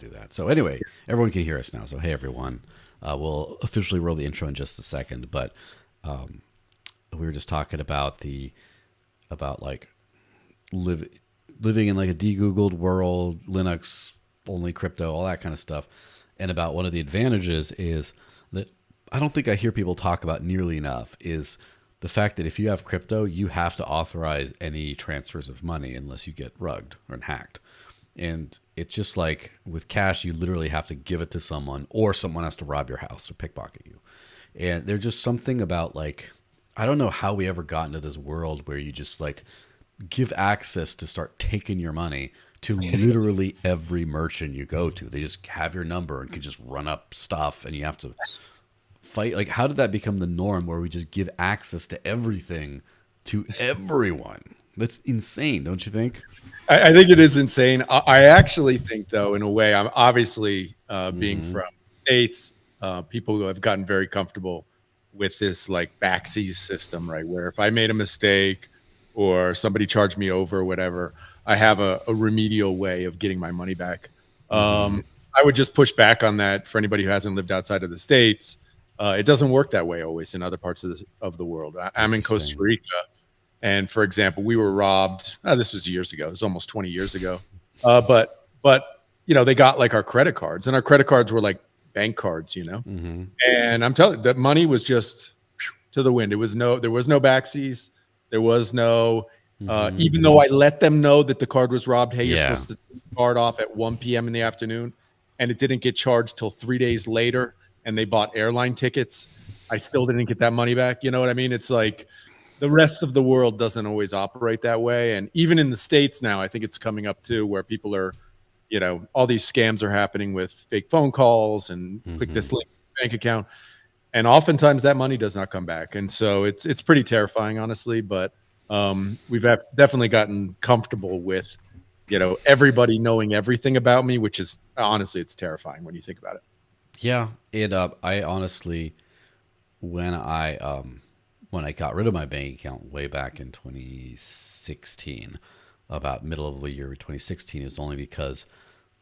and do that. So anyway, everyone can hear us now. So hey, everyone, we'll officially roll the intro in just a second. But we were just talking about like live, living in like a de-Googled world, Linux only, crypto, all that kind of stuff, and about one of the advantages is that I don't think I hear people talk about nearly enough is the fact that if you have crypto, you have to authorize any transfers of money unless you get rugged or hacked. And it's just like with cash, you literally have to give it to someone or someone has to rob your house or pickpocket you. And there's just something about like, I don't know how we ever got into this world where you just like give access to start taking your money to literally every merchant you go to. They just have your number and can just run up stuff and you have to fight. Like, how did that become the norm where we just give access to everything to everyone? That's insane, don't you think? I think it is insane. I actually think, though, in a way, I'm obviously being from states, people who have gotten very comfortable with this like backseas system, right? Where if I made a mistake or somebody charged me over or whatever, I have a remedial way of getting my money back. I would just push back on that for anybody who hasn't lived outside of the States. It doesn't work that way always in other parts of the world. I'm in Costa Rica. And for example, we were robbed. This was years ago. It was almost 20 years ago. But you know, they got like our credit cards, and our credit cards were like bank cards, you know. And I'm telling you, that money was just to the wind. There was no backseas. There was no. Even though I let them know that the card was robbed. Hey, you're supposed to take the card off at 1 p.m. in the afternoon, and it didn't get charged till 3 days later. And they bought airline tickets. I still didn't get that money back. You know what I mean? It's like, the rest of the world doesn't always operate that way. And even in the States now, I think it's coming up too, where people are, you know, all these scams are happening with fake phone calls and click this link bank account. And oftentimes that money does not come back. And so it's pretty terrifying, honestly. But we've definitely gotten comfortable with, you know, everybody knowing everything about me, which is honestly, it's terrifying when you think about it. Yeah. And I honestly, when I got rid of my bank account way back in 2016, about middle of the year 2016, is only because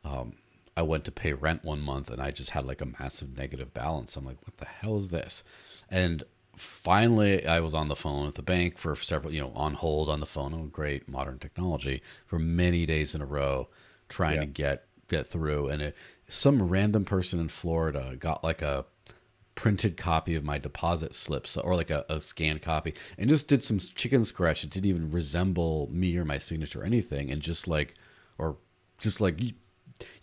I went to pay rent one month and I just had like a massive negative balance. I'm like, what the hell is this? And finally, I was on the phone with the bank for several, you know, on hold on the phone. Oh, great modern technology for many days in a row, trying to get through. And some random person in Florida got like a printed copy of my deposit slips or like a scanned copy and just did some chicken scratch. It didn't even resemble me or my signature or anything. And just like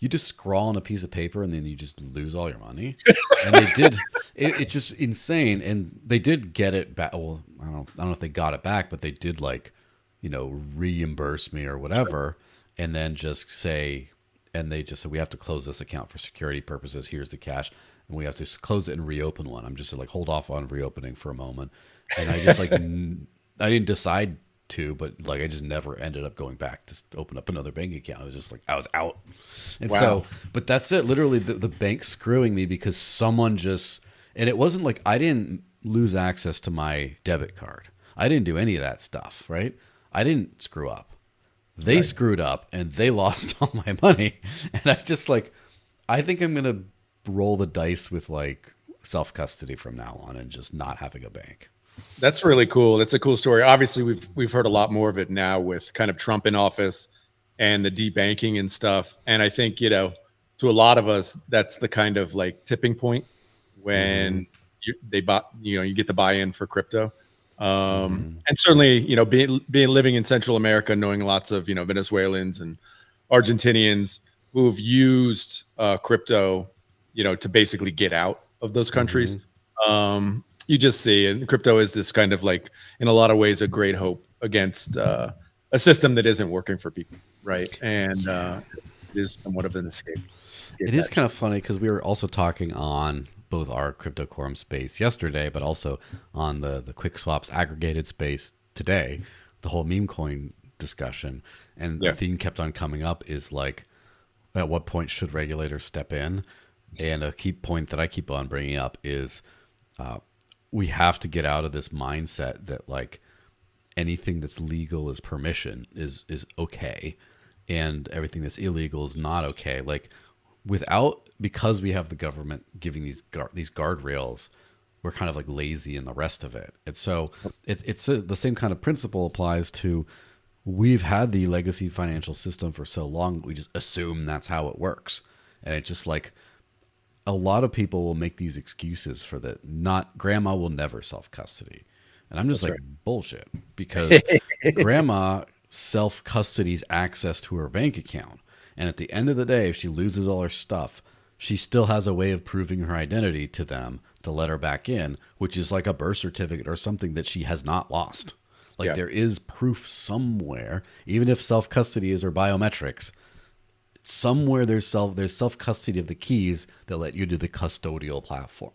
you just scrawl on a piece of paper and then you just lose all your money. And they did it's just insane. And they did get it back. Well, I don't know if they got it back, but they did like, you know, reimburse me or whatever. And then just say, and they just said, we have to close this account for security purposes. Here's the cash. And we have to close it and reopen one. I'm just like, hold off on reopening for a moment. And I just like, I didn't decide to, but like, I just never ended up going back to open up another bank account. I was just like, I was out. And so, but that's it. Literally the bank screwing me because someone just, and it wasn't like, I didn't lose access to my debit card. I didn't do any of that stuff, right? I didn't screw up. They screwed up and they lost all my money. And I just like, I think I'm going to roll the dice with like self-custody from now on and just not having a bank. That's really cool. That's a cool story. Obviously, we've heard a lot more of it now with kind of Trump in office and the debanking and stuff. And I think, you know, to a lot of us, that's the kind of like tipping point when you get the buy-in for crypto. And certainly, you know, being living in Central America, knowing lots of, you know, Venezuelans and Argentinians who've used crypto, you know, to basically get out of those countries. You just see, and crypto is this kind of like, in a lot of ways, a great hope against a system that isn't working for people, right? And it is somewhat of an escape. It is kind of funny because we were also talking on both our crypto quorum space yesterday, but also on the quick swaps aggregated space today, the whole meme coin discussion. And the theme kept on coming up is like, at what point should regulators step in? And a key point that I keep on bringing up is we have to get out of this mindset that like anything that's legal is permission is okay, and everything that's illegal is not okay. Like because we have the government giving these guardrails, we're kind of like lazy in the rest of it. And so the same kind of principle applies to, we've had the legacy financial system for so long that we just assume that's how it works. And it's just like, a lot of people will make these excuses for that. Not grandma will never self-custody. And I'm just bullshit, because grandma self-custodies access to her bank account. And at the end of the day, if she loses all her stuff, she still has a way of proving her identity to them to let her back in, which is like a birth certificate or something that she has not lost. Like there is proof somewhere, even if self-custody is her biometrics, somewhere there's self-custody of the keys that let you do the custodial platform.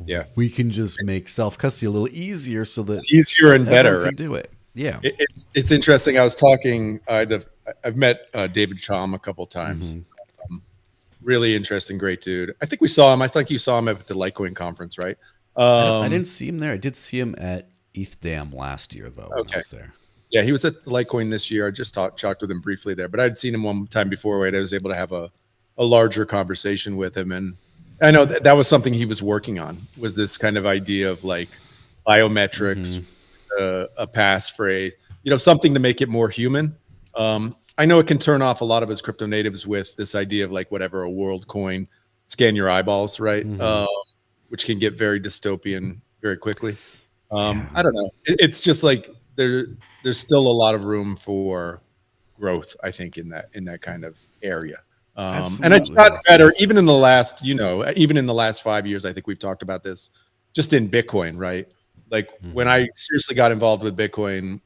Yeah. We can just make self-custody a little easier so that easier and better can do it. Yeah. It's interesting. I was talking, I've met David Chaum a couple times. Really interesting, great dude. I think we saw him. I think you saw him at the Litecoin conference, right? I didn't see him there. I did see him at ETHDAM last year, though. When I was there. Yeah, he was at the Litecoin this year. I just talked with him briefly there, but I'd seen him one time before where I was able to have a larger conversation with him. And I know that was something he was working on, was this kind of idea of like biometrics, a passphrase, something to make it more human. I know it can turn off a lot of his crypto natives with this idea of like whatever, a world coin, scan your eyeballs, right? Which can get very dystopian very quickly. I don't know. It's just like there's still a lot of room for growth, I think, in that kind of area. And it's gotten better even in the last, even in the last 5 years. I think we've talked about this just in Bitcoin, right? Like when I seriously got involved with Bitcoin,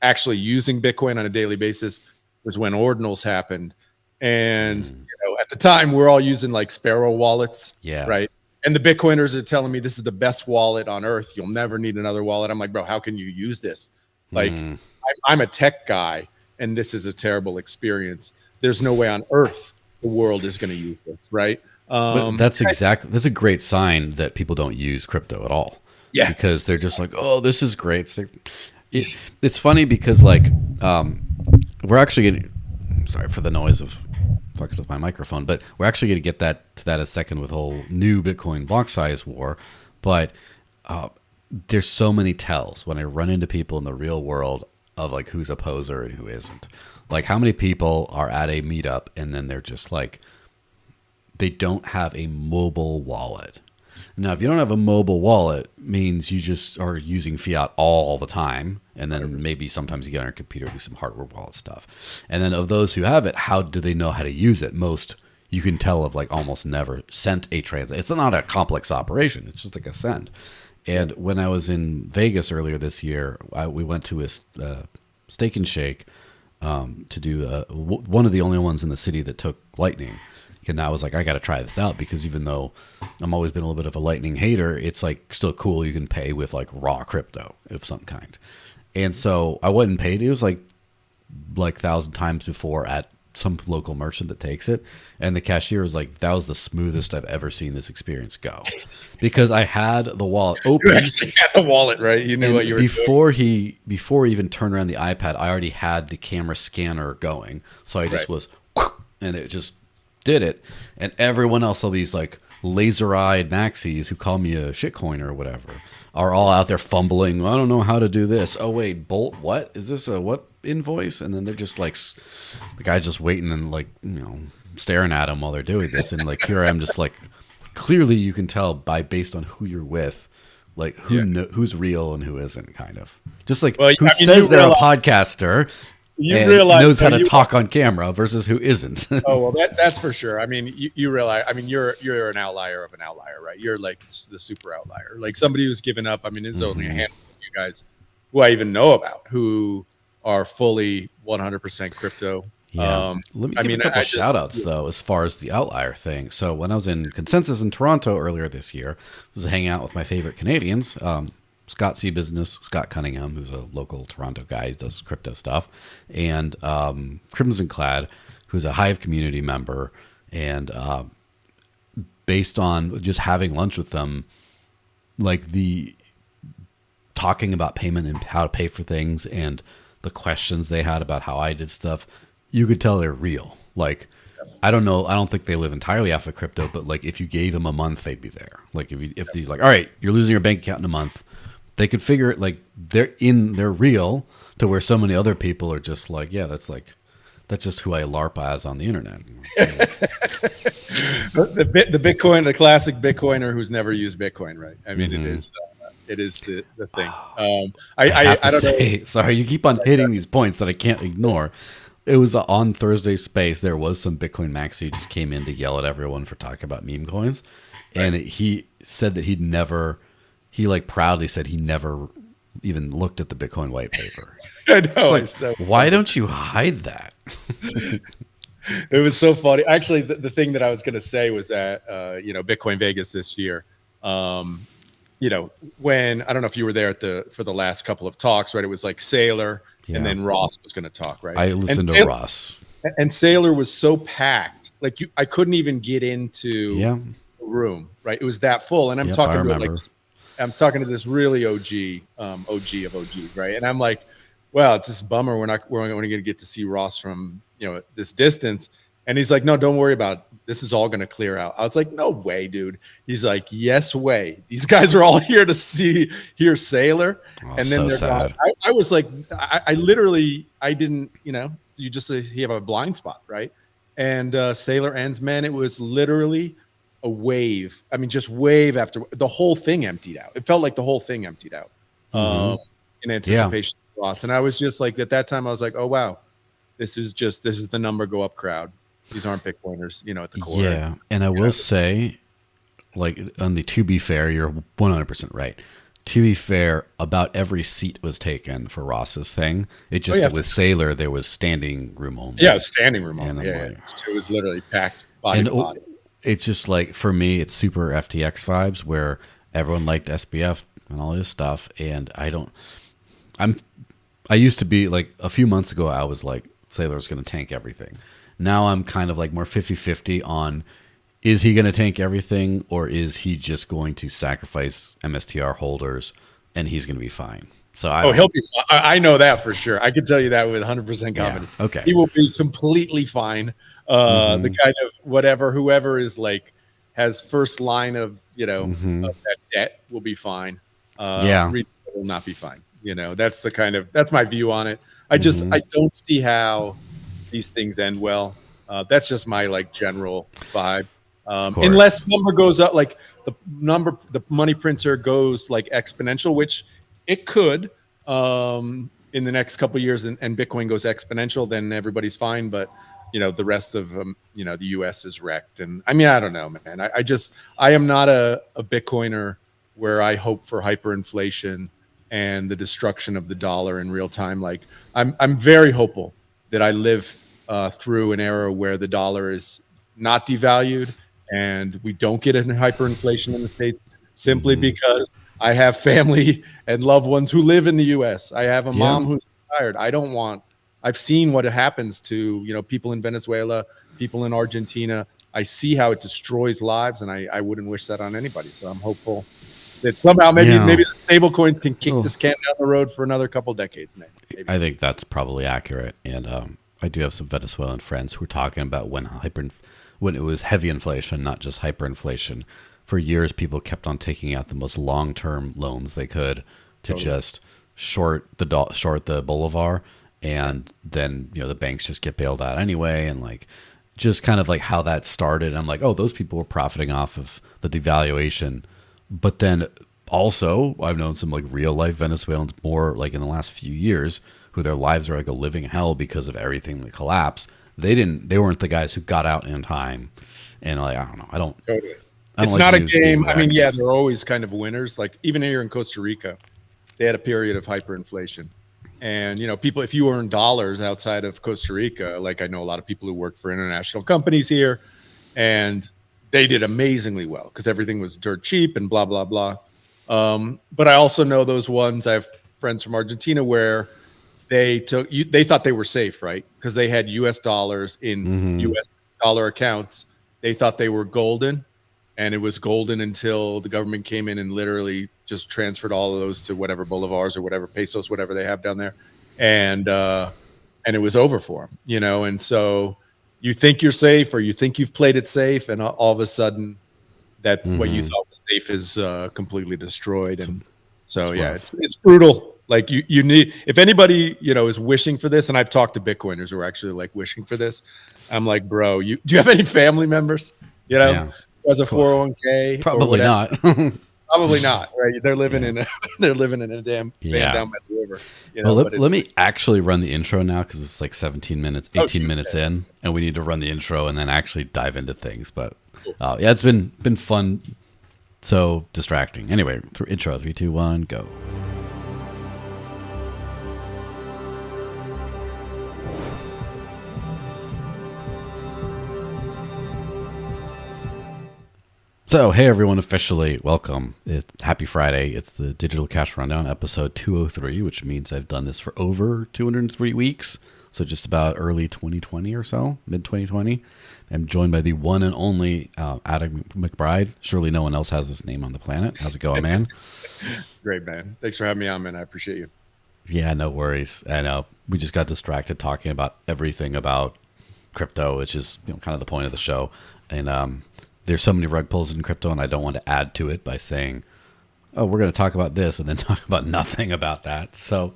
actually using Bitcoin on a daily basis was when ordinals happened. And at the time we're all using like Sparrow wallets, right? And the Bitcoiners are telling me this is the best wallet on earth. You'll never need another wallet. I'm like, bro, how can you use this? Like, I'm a tech guy, and this is a terrible experience. There's no way on earth the world is going to use this, right? But that's a great sign that people don't use crypto at all. Yeah, because they're just like, oh, this is great. It's funny because like we're actually getting, sorry for the noise of fucking with my microphone, but we're actually going to get to that a second with whole new Bitcoin block size war. But there's so many tells when I run into people in the real world of like who's a poser and who isn't. Like how many people are at a meetup and then they're just like, they don't have a mobile wallet. Now, if you don't have a mobile wallet, means you just are using fiat all the time. And then maybe sometimes you get on your computer, do some hardware wallet stuff. And then of those who have it, how do they know how to use it? Most, you can tell, of like almost never sent a transaction. It's not a complex operation. It's just like a send. And when I was in Vegas earlier this year, we went to a Steak and Shake to do one of the only ones in the city that took Lightning. And I was like, I got to try this out, because even though I'm always been a little bit of a Lightning hater, it's like still cool. You can pay with like raw crypto of some kind. And so I went and paid. It was like 1,000 times before at some local merchant that takes it. And the cashier was like, that was the smoothest I've ever seen this experience go, because I had the wallet open. You actually had the wallet, right? You knew what you were doing. Before he even turned around the iPad, I already had the camera scanner going. So I just was, and it just did it. And everyone else, all these like laser-eyed maxis who call me a shitcoin or whatever, are all out there fumbling. I don't know how to do this. Oh wait, Bolt, what is this? A what invoice? And then they're just like, the guy's just waiting and like, staring at him while they're doing this. And like, here I am just like, clearly you can tell based on who you're with, like who's real and who isn't, kind of. Just like who says they're a podcaster and knows how to talk on camera versus who isn't. Oh, well, that's for sure. I mean, you realize, I mean, you're an outlier of an outlier, right? You're like the super outlier, like somebody who's given up. I mean, it's only a handful of you guys who I even know about who are fully 100% crypto. Yeah. Let me give a couple shout outs though, as far as the outlier thing. So when I was in Consensus in Toronto earlier this year, I was hanging out with my favorite Canadians, Scott C. Business, Scott Cunningham, who's a local Toronto guy, he does crypto stuff, and Crimson Clad, who's a Hive community member. And based on just having lunch with them, like the talking about payment and how to pay for things and the questions they had about how I did stuff, you could tell they're real. Like I don't know. I don't think they live entirely off of crypto, but like if you gave them a month, they'd be there. Like if they're like, all right, you're losing your bank account in a month, they could figure it. Like they're real to where so many other people are just like, yeah, that's just who I LARP as on the internet. The Bitcoin, the classic Bitcoiner who's never used Bitcoin, right? I mean, Mm-hmm. it is the thing. I I don't know. sorry, you keep on hitting these points that I can't ignore. It was on Thursday Space. There was some Bitcoin maxi who just came in to yell at everyone for talking about meme coins, and he said that he like proudly said he never even looked at the Bitcoin white paper. I know. Like, why don't you hide that? It was so funny. Actually, the thing that I was going to say was that Bitcoin Vegas this year. When I don't know if you were there for the last couple of talks, right? It was like Saylor, and then Ross was going to talk, right? I listened to Ross, and Saylor was so packed, like I couldn't even get into the room, right? It was that full, and I'm talking to this really OG of OGs, right? And I'm like, well, it's just a bummer we're only going to get to see Ross from this distance. And he's like, no, don't worry about it. This is all going to clear out. I was like, no way, dude. He's like, yes way. These guys are all here to hear Saylor. Oh, and then so they're sad. gone. I was like, I literally, I didn't, you have a blind spot, right? And Saylor ends, man, it was literally a wave. I mean, just wave after the whole thing emptied out. It felt like the whole thing emptied out in anticipation of loss. And I was just like, at that time, I was like, oh, wow, this is the number go up crowd. These aren't Bitcoiners, at the core. Yeah. And I will say, like, on the to be fair, you're 100% right. To be fair, about every seat was taken for Ross's thing. It just with Saylor, there was standing room only. Yeah, standing room only. Like, it was literally packed body to body. It's just like, for me, it's super FTX vibes where everyone liked SBF and all this stuff. And I used to be like, a few months ago, I was like, Saylor's going to tank everything. Now I'm kind of like more 50-50 on, is he going to tank everything or is he just going to sacrifice MSTR holders and he's going to be fine? So he'll be fine. I know that for sure. I can tell you that with 100% confidence. Yeah, okay. He will be completely fine. The kind of whoever is like has first line of, of that debt will be fine. Retail will not be fine. That's my view on it. I don't see how these things end well. That's just my like general vibe. Unless number goes up, like the money printer goes like exponential, which it could in the next couple of years, and Bitcoin goes exponential, then everybody's fine. But the rest of the U.S. is wrecked. And I mean, I don't know, man. I am not a Bitcoiner where I hope for hyperinflation and the destruction of the dollar in real time. Like I'm very hopeful that I live through an era where the dollar is not devalued and we don't get an hyperinflation in the States simply because I have family and loved ones who live in the U.S. I have a mom who's retired. I've seen what happens to, people in Venezuela, people in Argentina. I see how it destroys lives, and I wouldn't wish that on anybody. So I'm hopeful that somehow maybe the stable coins can kick this can down the road for another couple decades. Maybe. I think that's probably accurate. And I do have some Venezuelan friends who are talking about when it was heavy inflation, not just hyperinflation. For years, people kept on taking out the most long-term loans they could to just short the bolivar, and then the banks just get bailed out anyway, and like just kind of like how that started. And I'm like, oh, those people were profiting off of the devaluation, but then also I've known some like real life Venezuelans more like in the last few years who their lives are like a living hell because of everything that collapsed. They weren't the guys who got out in time, and like I don't know, it's not a game. I mean, they're always kind of winners. Like even here in Costa Rica, they had a period of hyperinflation. And, people, if you earn dollars outside of Costa Rica, like I know a lot of people who work for international companies here, and they did amazingly well because everything was dirt cheap and blah, blah, blah. But I also know those ones. I have friends from Argentina where they thought they were safe, right? Because they had US dollars in US dollar accounts. They thought they were golden. And it was golden until the government came in and literally just transferred all of those to whatever bolivars or whatever pesos, whatever they have down there, and it was over for them, And so, you think you're safe or you think you've played it safe, and all of a sudden that what you thought was safe is completely destroyed. And so yeah, it's brutal. Like you need, if anybody is wishing for this, and I've talked to Bitcoiners who are actually like wishing for this, I'm like, bro, do you have any family members as a 401k? Probably not. Probably not, right? They're living in a damn van down by the river. Well, let me actually run the intro now, because it's like 18 minutes in, and we need to run the intro and then actually dive into things. But yeah, it's been fun. So distracting. Anyway, through intro, 3, 2, 1, go. So, hey everyone, officially welcome. Happy Friday. It's the Digital Cash Rundown, episode 203, which means I've done this for over 203 weeks. So just about early 2020 or so, mid 2020. I'm joined by the one and only Adam McBride. Surely no one else has this name on the planet. How's it going, man? Great, man. Thanks for having me on, man. I appreciate you. Yeah, no worries. I know we just got distracted talking about everything about crypto, which is kind of the point of the show. And there's so many rug pulls in crypto, and I don't want to add to it by saying, oh, we're going to talk about this and then talk about nothing about that. So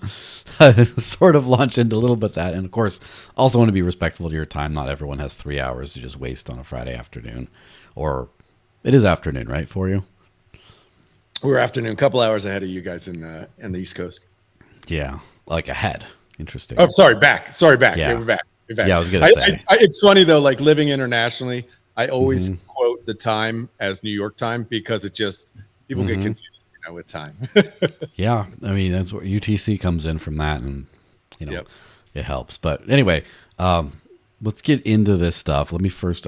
sort of launch into a little bit of that. And of course, also want to be respectful to your time. Not everyone has 3 hours to just waste on a Friday afternoon. Or it is afternoon, right, for you? We're afternoon, a couple hours ahead of you guys in the East Coast. Yeah, like ahead. Interesting. Oh, sorry, back. Yeah, yeah, we're back. Yeah, I was going to say. It's funny, though, like living internationally, I always quote the time as New York time, because it just, people get confused with time. Yeah, I mean, that's where UTC comes in from that, and it helps. But anyway, let's get into this stuff. Let me first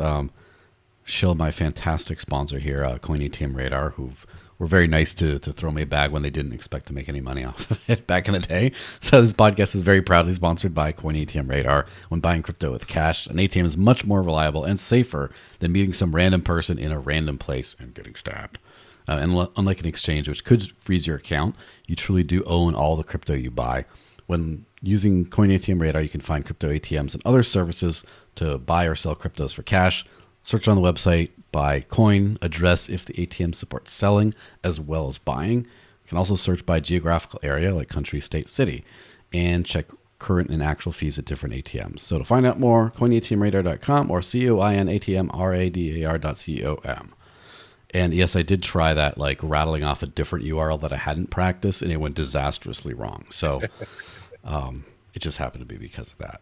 show my fantastic sponsor here, Coin ATM Radar, who were very nice to throw me a bag when they didn't expect to make any money off of it back in the day. So this podcast is very proudly sponsored by Coin ATM Radar. When buying crypto with cash, an ATM is much more reliable and safer than meeting some random person in a random place and getting stabbed. And unlike an exchange, which could freeze your account, you truly do own all the crypto you buy. When using Coin ATM Radar, you can find crypto ATMs and other services to buy or sell cryptos for cash. Search on the website by coin, address if the ATM supports selling as well as buying. You can also search by geographical area like country, state, city, and check current and actual fees at different ATMs. So to find out more, coinatmradar.com or coinatmradar.com. And yes, I did try that, like rattling off a different URL that I hadn't practiced, and it went disastrously wrong. So it just happened to be because of that.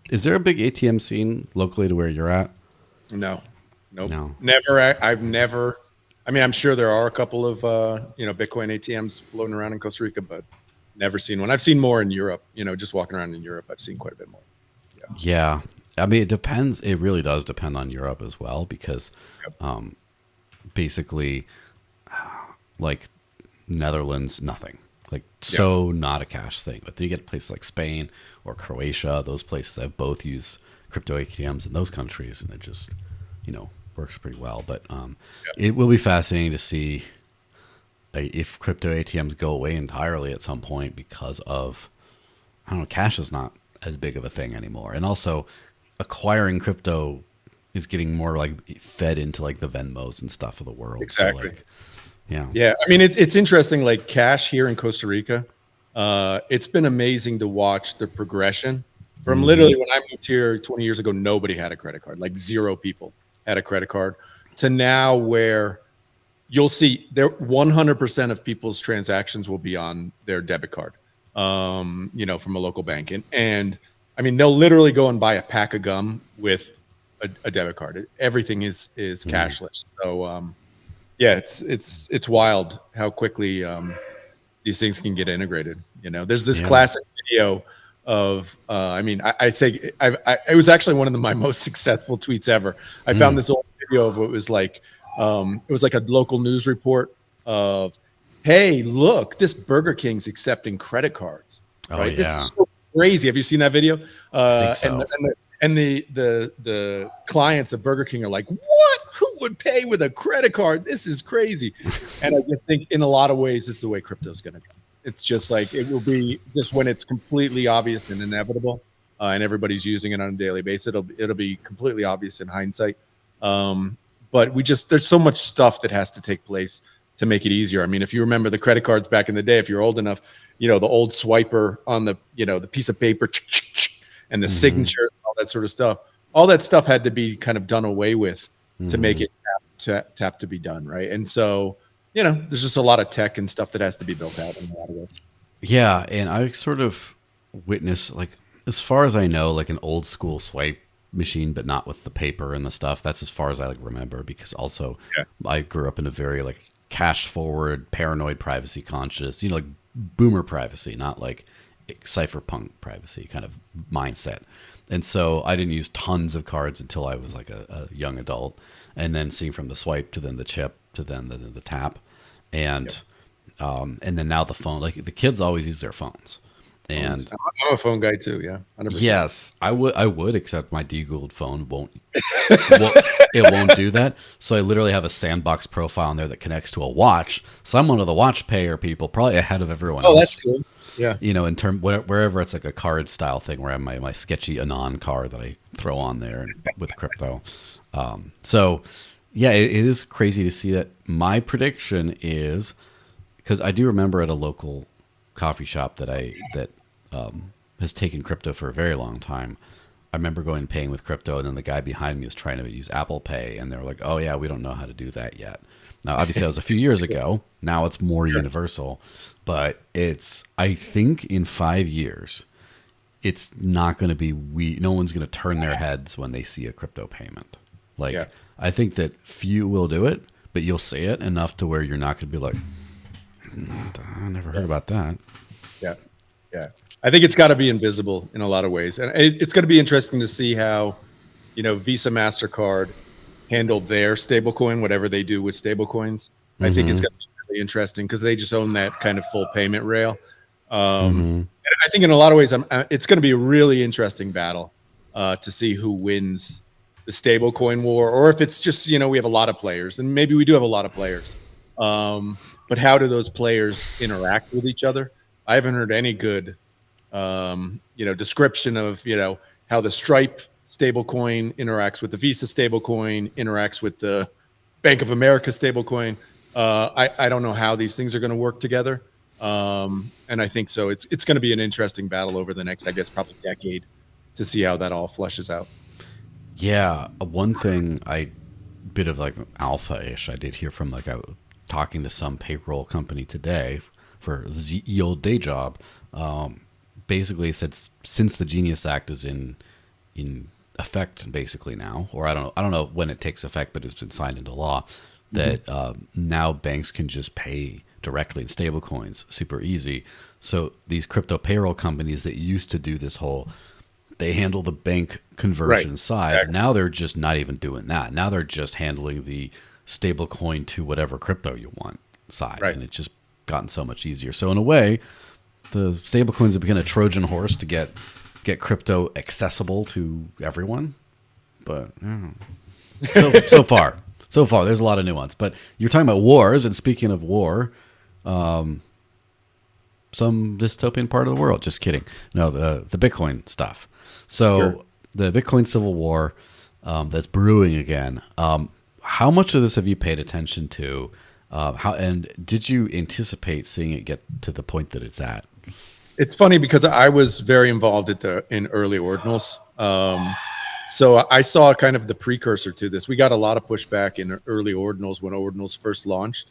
Is there a big ATM scene locally to where you're at? No. Never. I've never. I mean, I'm sure there are a couple of Bitcoin ATMs floating around in Costa Rica, but never seen one. I've seen more in Europe. Just walking around in Europe, I've seen quite a bit more. Yeah. I mean, it depends. It really does depend on Europe as well, because basically, like Netherlands, nothing. Like not a cash thing. But then you get places like Spain or Croatia. Those places have both used crypto ATMs in those countries, and it just works pretty well. But it will be fascinating to see if crypto ATMs go away entirely at some point, because of, I don't know, cash is not as big of a thing anymore, and also acquiring crypto is getting more like fed into like the Venmos and stuff of the world. Exactly. So yeah. I mean, it's interesting. Like cash here in Costa Rica, it's been amazing to watch the progression from literally when I moved here 20 years ago. Nobody had a credit card, like 0 people had a credit card, to now where you'll see there 100% of people's transactions will be on their debit card, from a local bank. And I mean, they'll literally go and buy a pack of gum with a debit card. Everything is cashless. So, it's wild how quickly these things can get integrated. There's this classic video of, it was actually one of my most successful tweets ever. I found this old video of what was like, it was like a local news report of, hey, look, this Burger King's accepting credit cards. Right? This is so crazy. Have you seen that video? And the clients of Burger King are like, what? Who would pay with a credit card? This is crazy. And I just think in a lot of ways, this is the way crypto is going to go. It's just like, it will be just when it's completely obvious and inevitable. and everybody's using it on a daily basis, it'll be completely obvious in hindsight. But there's so much stuff that has to take place to make it easier. I mean, if you remember the credit cards back in the day, if you're old enough, the old swiper on the piece of paper and the signature, all that sort of stuff. All that stuff had to be kind of done away with to make it tap to be done, right? And so, there's just a lot of tech and stuff that has to be built out in a lot of ways. Yeah, and I sort of witnessed, like, as far as I know, like an old school swipe machine, but not with the paper and the stuff. That's as far as I remember, because also I grew up in a very like cash forward, paranoid, privacy conscious, like boomer privacy, not like cypherpunk privacy kind of mindset. And so I didn't use tons of cards until I was like a young adult, and then seeing from the swipe to then the chip to then the tap, and then now the phone. Like the kids always use their phones, and I'm a phone guy too. Yeah, 100%. Yes, I would, except my de-Googled phone it won't do that. So I literally have a sandbox profile in there that connects to a watch. So I'm one of the watch payer people, probably ahead of everyone else. Oh, that's cool. Yeah. In wherever it's like a card style thing where I have my sketchy Anon card that I throw on there with crypto. So yeah, it is crazy to see that. My prediction is, because I do remember at a local coffee shop that has taken crypto for a very long time. I remember going and paying with crypto, and then the guy behind me was trying to use Apple Pay, and they were like, "Oh yeah, we don't know how to do that yet." Now, obviously, that was a few years ago. Now it's more universal, but I think in 5 years, it's not going to be no one's going to turn their heads when they see a crypto payment. I think that few will do it, but you'll see it enough to where you're not going to be like, I never heard about that. Yeah. Yeah. I think it's got to be invisible in a lot of ways. And it's going to be interesting to see how, Visa, MasterCard handled their stablecoin, whatever they do with stablecoins. I think it's going to be really interesting because they just own that kind of full payment rail. And I think in a lot of ways, it's going to be a really interesting battle to see who wins the stablecoin war, or if it's just, we have a lot of players, and maybe we do have a lot of players. But how do those players interact with each other? I haven't heard any good, description of, how the Stripe stablecoin interacts with the Visa stablecoin, interacts with the Bank of America stablecoin. I don't know how these things are going to work together. And I think so. It's going to be an interesting battle over the next, I guess, probably decade to see how that all fleshes out. Yeah. One thing bit of like alpha-ish I did hear from talking to some payroll company today for the old day job, basically said since the Genius Act is in effect basically now, or I don't know when it takes effect, but it's been signed into law, that now banks can just pay directly in stablecoins super easy. So these crypto payroll companies that used to do this whole, they handle the bank conversion side. Exactly. Now they're just not even doing that. Now they're just handling the stablecoin to whatever crypto you want side. Right. And it's just gotten so much easier. So in a way, the stablecoins have become a Trojan horse to get crypto accessible to everyone. But so far, there's a lot of nuance. But you're talking about wars, and speaking of war, some dystopian part of the world. Just kidding. No, the Bitcoin stuff. So the Bitcoin civil war that's brewing again. How much of this have you paid attention to? And did you anticipate seeing it get to the point that it's at? It's funny because I was very involved in early ordinals. So I saw kind of the precursor to this. We got a lot of pushback in early ordinals when ordinals first launched.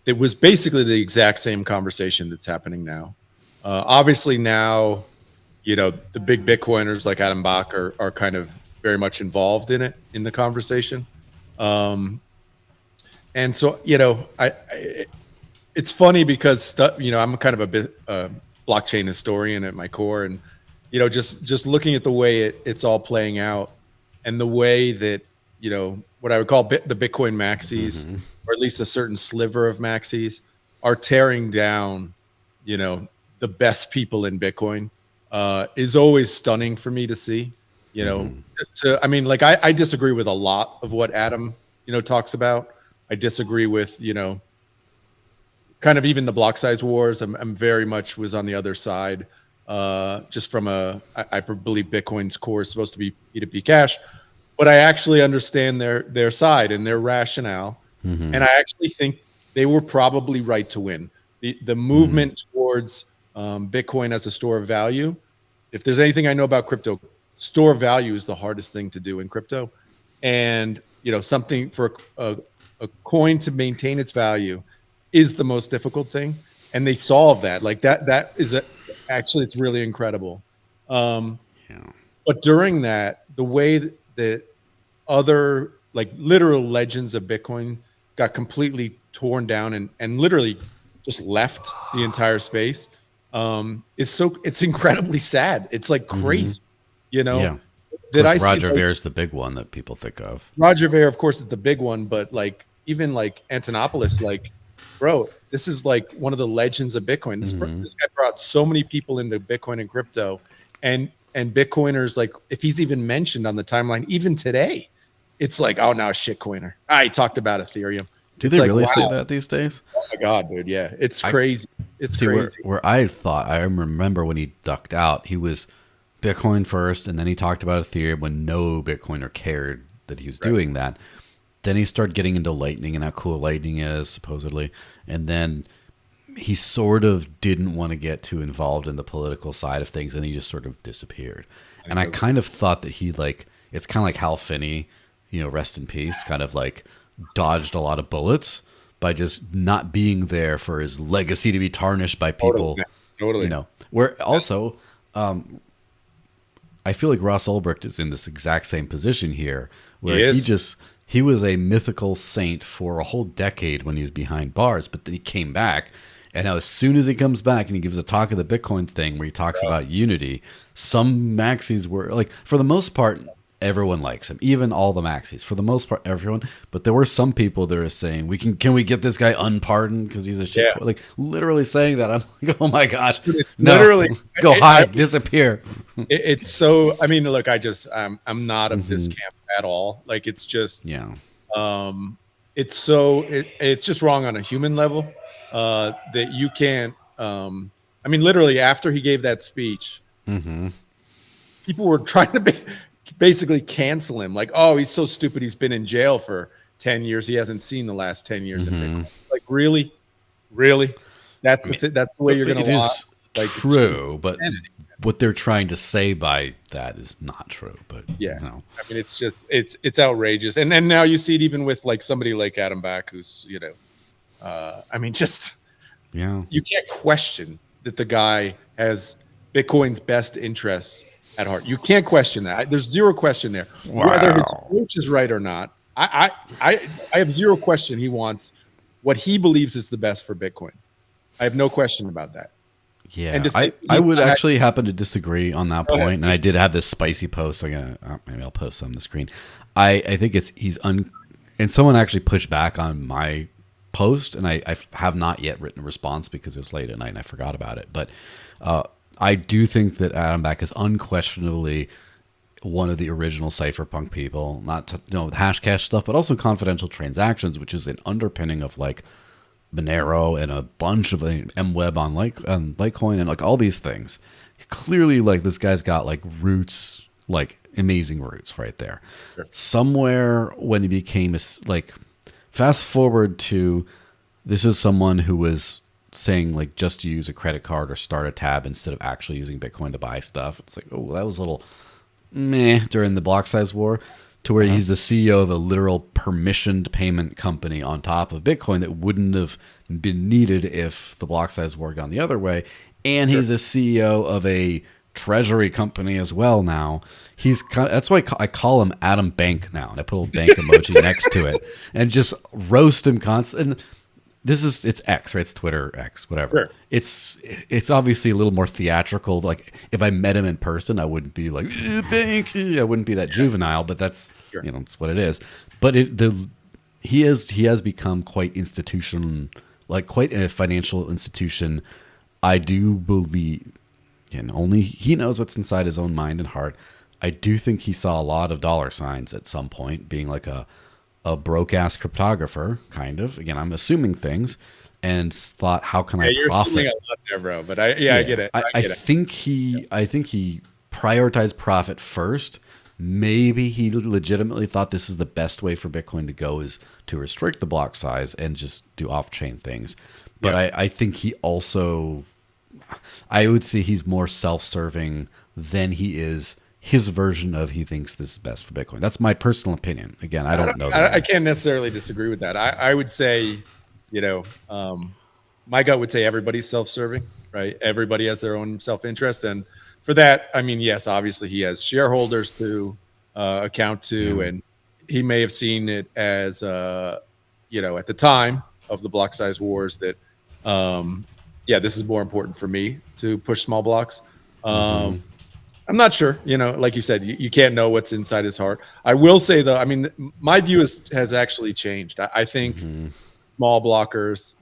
It was basically the exact same conversation that's happening now. Obviously now, the big Bitcoiners like Adam Bach are kind of very much involved in the conversation. And so, it's funny because, I'm kind of a bit blockchain historian at my core. And, just looking at the way it's all playing out, and the way that, what I would call the Bitcoin maxis, or at least a certain sliver of maxis, are tearing down, the best people in Bitcoin, is always stunning for me to see. I disagree with a lot of what Adam, talks about. I disagree with, kind of even the block size wars. I'm very much was on the other side. just from I believe Bitcoin's core is supposed to be P2P cash, but I actually understand their side and their rationale, and I actually think they were probably right to win. The movement towards Bitcoin as a store of value. If there's anything I know about crypto, store of value is the hardest thing to do in crypto, and something for a coin to maintain its value is the most difficult thing, and they solve that. Like that is actually it's really incredible. Yeah. But during that, the way that other like literal legends of Bitcoin got completely torn down and literally just left the entire space it's incredibly sad. It's like crazy, Yeah. Of that course, I see. Roger Ver is the big one that people think of. Roger Ver, of course, is the big one, but like even like Antonopoulos, like, bro, this is like one of the legends of Bitcoin. This guy brought so many people into Bitcoin and crypto, and Bitcoiners, like if he's even mentioned on the timeline, even today, it's like, oh, now shitcoiner. He talked about Ethereum. Do It's they like, really say wow. that these days? Oh my god, dude, yeah, it's crazy. It's See, crazy. where I thought, I remember when he ducked out, he was Bitcoin first, and then he talked about Ethereum when no Bitcoiner cared that he was doing that. Then he started getting into Lightning and how cool Lightning is, supposedly. And then he sort of didn't want to get too involved in the political side of things, and he just sort of disappeared. And I kind of thought that he, like, it's kind of like Hal Finney, rest in peace, kind of like dodged a lot of bullets by just not being there for his legacy to be tarnished by people. Totally. Where also, I feel like Ross Ulbricht is in this exact same position here, where he was a mythical saint for a whole decade when he was behind bars, but then he came back. And now as soon as he comes back and he gives a talk of the Bitcoin thing where he talks about unity, some maxis were like, for the most part, everyone likes him, even all the maxis. For the most part, everyone. But there were some people that are saying, can we get this guy unpardoned because he's a shit? Like literally saying that. I'm like, oh my gosh, it's literally go hide, disappear. It's so. I mean, look, I'm not of this camp at all. Like it's just it's so it's just wrong on a human level that you can't. I mean, literally after he gave that speech, people were trying to basically cancel him. Like, oh, he's so stupid. He's been in jail for 10 years. He hasn't seen the last 10 years in Bitcoin. Like, really? That's the way you're going to watch. Like, true, but what they're trying to say by that is not true. But yeah, I mean, it's just it's outrageous. And then now you see it even with like somebody like Adam Back, who's I mean, just you can't question that the guy has Bitcoin's best interests at heart. You can't question that. There's zero question there. Wow. Whether his approach is right or not, I have zero question. He wants what he believes is the best for Bitcoin. I have no question about that. Yeah, and I would actually happen to disagree on that point, and I did have this spicy post. Maybe I'll post some on the screen. I think and someone actually pushed back on my post, and I have not yet written a response because it was late at night and I forgot about it. But I do think that Adam Back is unquestionably one of the original cypherpunk people, not to the Hashcash stuff, but also confidential transactions, which is an underpinning of like Monero and a bunch of MWeb on Litecoin and like all these things. Clearly, like this guy's got like roots, like amazing roots right there. Sure. Somewhere when he became fast forward to, this is someone who was saying like just to use a credit card or start a tab instead of actually using Bitcoin to buy stuff. It's like, oh, that was a little meh during the block size war, to where he's the CEO of a literal permissioned payment company on top of Bitcoin that wouldn't have been needed if the block size war gone the other way. And he's a CEO of a treasury company as well now. That's why I call him Adam Bank now, and I put a little bank emoji next to it and just roast him constantly. It's X, right? It's Twitter X, whatever. Sure. It's obviously a little more theatrical. Like if I met him in person, I wouldn't be like bank. I wouldn't be that juvenile, but that's it's what it is. But he has become quite quite a financial institution. I do believe, and only he knows what's inside his own mind and heart. I do think he saw a lot of dollar signs at some point, being like a broke ass cryptographer, kind of. Again, I'm assuming things, and thought, how can I Yeah, you're assuming profit? a lot there, bro. But I get Yeah, it. I, I I get it. think he prioritized profit first. Maybe he legitimately thought this is the best way for Bitcoin to go, is to restrict the block size and just do off-chain things. But Yeah. I think he also, I would say he's more self-serving than he is his version of he thinks this is best for Bitcoin. That's my personal opinion. Again, I don't know the I man. can't necessarily disagree with that. I would say, you know, my gut would say everybody's self-serving, right? Everybody has their own self-interest, and for that, I mean, yes, obviously he has shareholders to account to, Yeah. and he may have seen it as, at the time of the block size wars that, yeah, this is more important for me to push small blocks. Um, Mm-hmm. I'm not sure. Like you said, you can't know what's inside his heart. I will say though, I mean, my view has actually changed. I think Mm-hmm. small blockers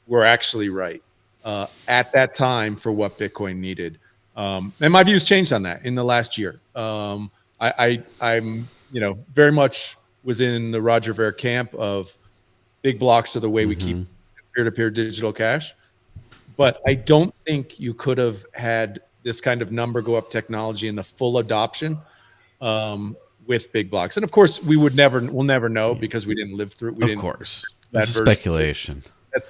were actually right at that time for what Bitcoin needed, and my views changed on that in the last year. I'm very much was in the Roger Ver camp of big blocks are the way we keep Mm-hmm. peer-to-peer digital cash. But I don't think you could have had this kind of number go up technology and the full adoption with big blocks. And of course, we'll never know Yeah. because we didn't live through, we Of didn't course. This that is version. speculation.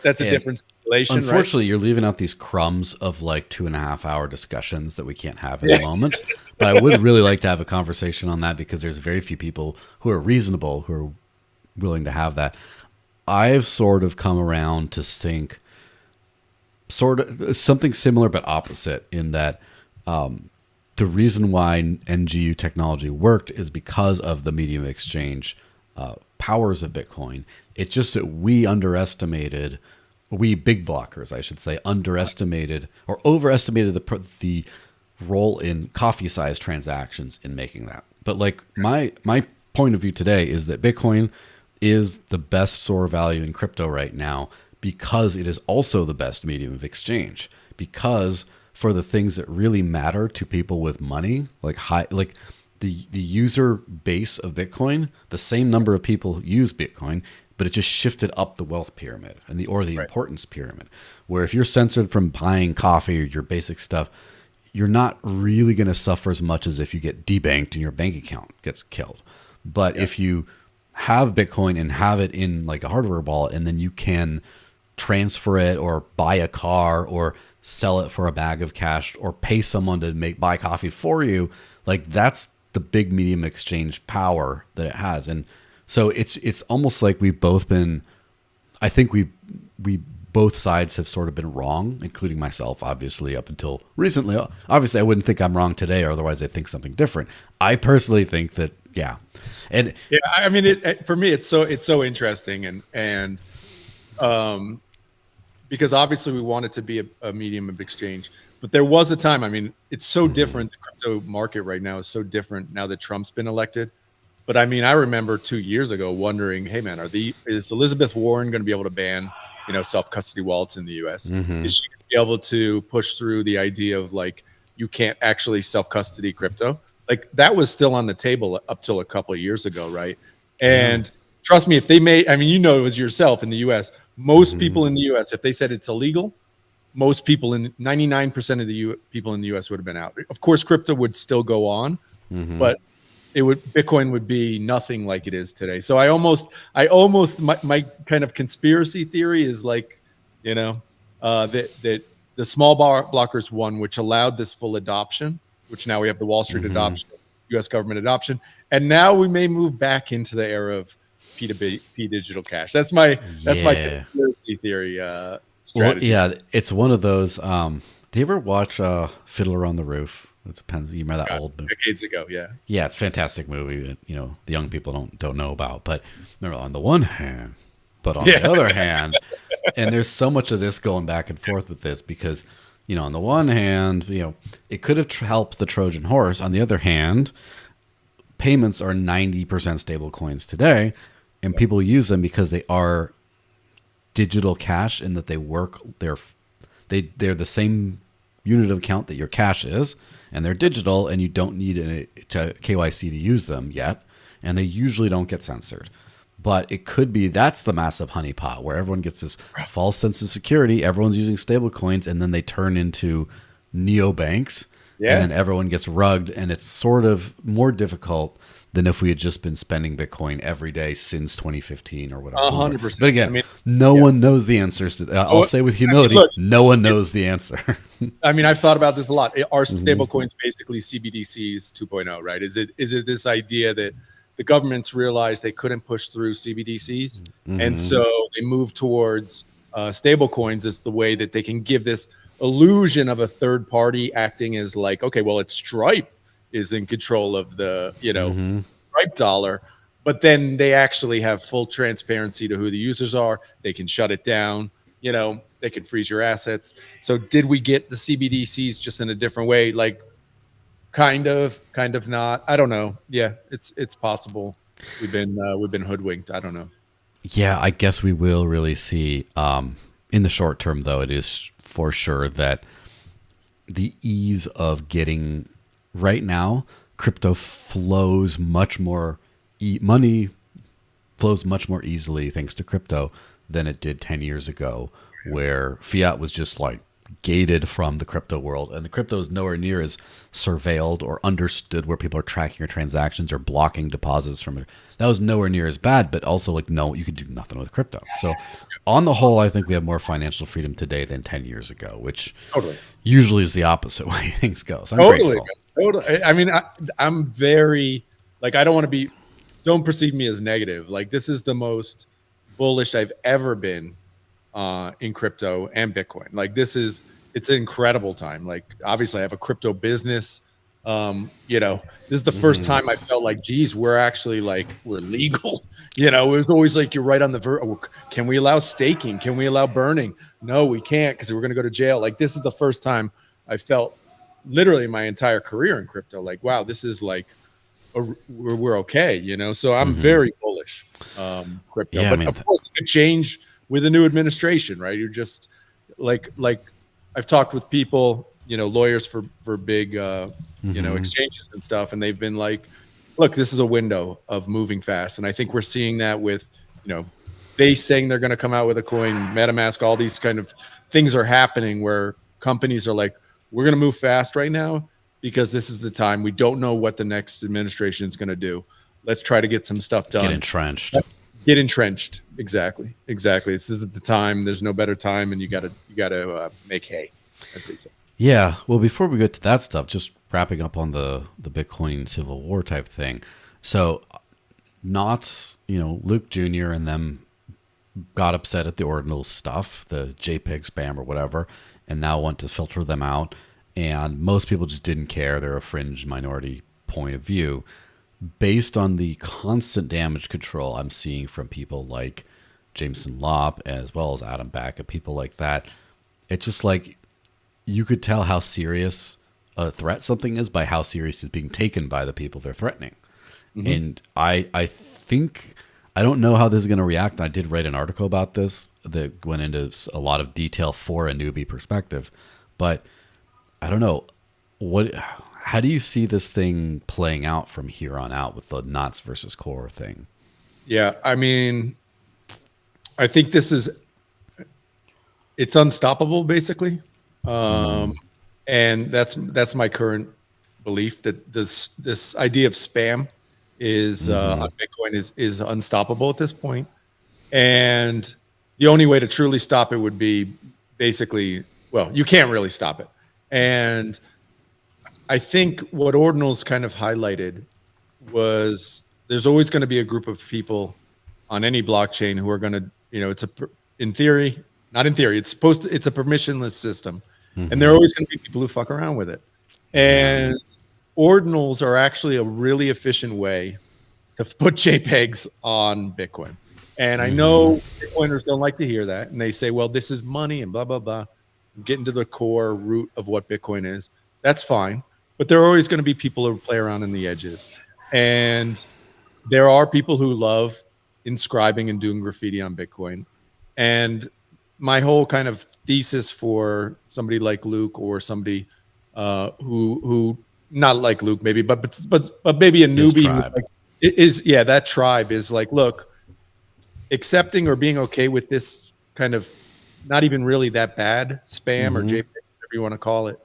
That's a And different simulation, right? unfortunately, you're leaving out these crumbs of like 2.5 hour discussions that we can't have in the Yeah. moment. But I would really like to have a conversation on that, because there's very few people who are reasonable who are willing to have that. I've sort of come around to think sort of something similar but opposite, in that the reason why NGU technology worked is because of the medium of exchange powers of Bitcoin. It's just that we big blockers, I should say, underestimated or overestimated the role in coffee size transactions in making that. But like my point of view today is that Bitcoin is the best store value in crypto right now, because it is also the best medium of exchange. Because for the things that really matter to people with money, like the user base of Bitcoin, the same number of people use Bitcoin, but it just shifted up the wealth pyramid and the Right. importance pyramid. Where if you're censored from buying coffee or your basic stuff, you're not really going to suffer as much as if you get debanked and your bank account gets killed. But Yeah. if you have Bitcoin and have it in like a hardware wallet, and then you can transfer it or buy a car or sell it for a bag of cash or pay someone to buy coffee for you, like that's the big medium exchange power that it has. And so it's almost like we've both been, I think we both sides have sort of been wrong, including myself, obviously, up until recently. Obviously, I wouldn't think I'm wrong today, or otherwise I think something different. I personally think that, yeah. And Yeah, I mean, for me, it's so interesting, and because obviously we want it to be a medium of exchange, but there was a time. I mean, it's so different. The crypto market right now is so different now that Trump's been elected. But I mean, I remember 2 years ago wondering, hey man, is Elizabeth Warren going to be able to ban, self-custody wallets in the US? mhm, Is she going to be able to push through the idea of like you can't actually self-custody crypto? Like that was still on the table up till a couple of years ago, right? yeah, And trust me, if they made, I mean, it was yourself in the US, most mhm, people in the US, if they said it's illegal, most people 99% of the people in the US would have been out. Of course, crypto would still go on, mhm, but Bitcoin would be nothing like it is today. So my kind of conspiracy theory is like, that the small blockers won, which allowed this full adoption, which now we have the Wall Street mhm. adoption, US government adoption, and now we may move back into the era of P2P digital cash. That's my Yeah. conspiracy theory Well, strategy. yeah, it's one of those. Do you ever watch Fiddler on the Roof? It depends. You remember that God, old movie? decades ago, yeah. Yeah, it's a fantastic movie that the young people don't know about. But remember, on the one hand, but on the Yeah. other hand, and there's so much of this going back and forth with this, because on the one hand, it could have helped the Trojan horse. On the other hand, payments are 90% stable coins today, and people use them because they are digital cash, in that they're the same unit of account that your cash is, and they're digital, and you don't need to KYC to use them yet, and they usually don't get censored. But it could be that's the massive honeypot where everyone gets this false sense of security. Everyone's using stable coins, and then they turn into neobanks, and Yeah. then everyone gets rugged, and it's sort of more difficult than if we had just been spending Bitcoin every day since 2015 or whatever. But 100%. I again, mean, no yeah. one knows the answers. I'll say with I mean, humility, look, no one is knows the answer. I mean, I've thought about this a lot. Are Hmm. stable coins basically CBDCs 2.0, right? Is it this idea that the governments realized they couldn't push through CBDCs, and Hmm. so they moved towards stable coins as the way that they can give this illusion of a third party acting as like, okay, well, it's Stripe is in control of the Hmm. Stripe dollar, but then they actually have full transparency to who the users are. They can shut it down. They can freeze your assets. So did we get the CBDCs just in a different way? Like kind of not. I don't know. Yeah, it's possible. We've been hoodwinked. I don't know. Yeah, I guess we will really see. In the short term, though, it is for sure that the ease of getting right now, crypto flows much more, money flows much more easily thanks to crypto than it did 10 years ago, where fiat was just like gated from the crypto world. And the crypto is nowhere near as surveilled or understood where people are tracking your transactions or blocking deposits from it. That was nowhere near as bad, but also like, no, you could do nothing with crypto. So, on the whole, I think we have more financial freedom today than 10 years ago, which Totally. usually is the opposite way things go. So, I'm Totally. grateful. Totally. I mean, I'm very like I don't want to be. Don't perceive me as negative. Like this is the most bullish I've ever been in crypto and Bitcoin. Like it's an incredible time. Like obviously I have a crypto business. This is the first Hmm. time I felt like, geez, we're actually like we're legal. It was always like you're right on the can we allow staking? Can we allow burning? No, we can't because we're gonna go to jail. Like this is the first time I felt literally my entire career in crypto. Like, wow, this is like we're okay, So I'm Hmm. very bullish crypto, Yeah, I but mean, of course it could change with a new administration, right? You're just like I've talked with people, lawyers for big hmm. exchanges and stuff, and they've been like, look, this is a window of moving fast, and I think we're seeing that with Base saying they're going to come out with a coin, MetaMask, all these kind of things are happening where companies are like, we're going to move fast right now because this is the time. We don't know what the next administration is going to do. Let's try to get some stuff Get done. entrenched. Get entrenched. Exactly. This is the time. There's no better time, and you gotta make hay, as they say. Yeah. Well, before we get to that stuff, just wrapping up on the Bitcoin Civil War type thing. So, not Luke Jr. and them got upset at the ordinal stuff, the JPEG spam or whatever, and now want to filter them out. And most people just didn't care. They're a fringe minority point of view. Based on the constant damage control I'm seeing from people like Jameson Lopp as well as Adam Back and people like that, it's just like you could tell how serious a threat something is by how serious it's being taken by the people they're threatening. Mm-hmm. And I think I don't know how this is going to react. I did write an article about this that went into a lot of detail for a newbie perspective, but I don't know what. How do you see this thing playing out from here on out with the knots versus core thing? Yeah, I mean, I think it's unstoppable, basically, um, Mm, and that's my current belief that this idea of spam is mm-hmm. on Bitcoin is unstoppable at this point. And the only way to truly stop it would be basically, well, you can't really stop it. And I think what Ordinals kind of highlighted was there's always going to be a group of people on any blockchain who are going to, in theory, not in theory, it's a permissionless system. And there are Mm-hmm. always going to be people who fuck around with it. Yeah. And ordinals are actually a really efficient way to put JPEGs on Bitcoin. And I Mm-hmm. know Bitcoiners don't like to hear that. And they say, well, this is money and blah, blah, blah. Getting to the core root of what Bitcoin is. That's fine. But there are always going to be people who play around in the edges. And there are people who love inscribing and doing graffiti on Bitcoin. And my whole kind of thesis for somebody like Luke or somebody who not like Luke maybe, but maybe a His newbie who's tribe. like is yeah, that tribe is like, look, accepting or being okay with this kind of not even really that bad spam or JPEG, whatever you want to call it,